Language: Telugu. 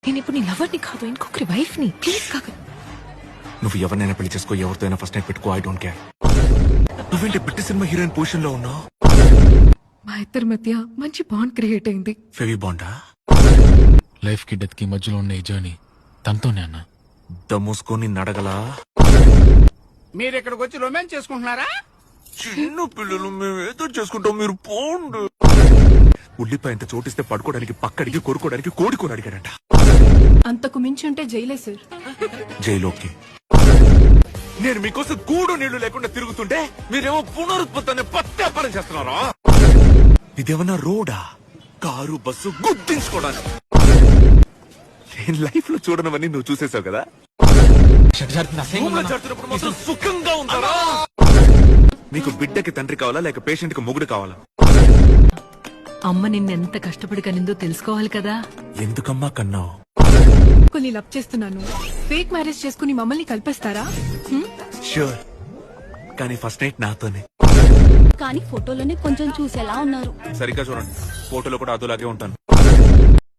నేను ఇప్పుడు నీ లవర్ని కాదు, ఇంకొకరి వైఫ్ ని. ప్లీజ్ కాక. నువ్వు ఎవరినైనా పెళ్లి చేసుకో, ఎవరితో అయినా ఫస్ట్ నైట్ పెట్టుకో, ఐ డోంట్ కేర్. నువ్వేంటి బిట్టి సినిమా హీరోయిన్ పొజిషన్ లో ఉన్నావు? మా ఇద్దరి మధ్య మంచి బాండ్ క్రియేట్ అయింది. ఫెవి బాండా? లైఫ్ కి డెత్ కి మధ్యలో ఉన్న ఈ జర్నీ తనతోనే అన్న. దమ్మూసుకొని నడగలా? మీరు ఇక్కడికి వచ్చి రొమాన్స్ చేసుకుంటున్నారా? చిన్న పిల్లలు మేము ఏదో చేసుకుంటాం, మీరు పోండు. ఉల్లిపాయ ఎంత చోటిస్తే పడుకోవడానికి, పక్కడికి కొరుకోవడానికి కోడి కూర అడిగాడంట. అంతకు మించి ఉంటే జైలే సార్. జైలోకి నేను మీకోసం కూడు నీళ్లు లేకుండా తిరుగుతుంటే మీరేమో పునరుత్పత్తి పత్యాపారం చేస్తున్నారా? ఇదేమన్నా రోడా, కారు, బస్సు గుర్తించుకోవడానికి? నేను లైఫ్ లో చూడనవన్నీ నువ్వు చూసేసావు కదా. మాట్లాడుతున్నప్పుడు మాత్రం సుఖంగా ఉంటారా? మీకు బిడ్డకి తండ్రి కావాలా, లేక పేషెంట్ కి మొగుడు కావాలా? అమ్మ నిన్నెంత కష్టపడి కనిందో తెలుసుకోవాలి కదా. ఎందుకమ్మా కన్నావు? కొన్ని లవ్ చేస్తున్నాను, ఫేక్ మ్యారేజ్ చేసుకుని మమ్మల్ని కలిపేస్తారా? ష్యూర్, కానీ ఫస్ట్ నైట్ నాతోనే. కానీ ఫోటోలోనే కొంచెం చూసేలా ఉన్నారు. సరిగ్గా చూడండి, ఫోటోలో కూడా అదోలాగే ఉంటాను.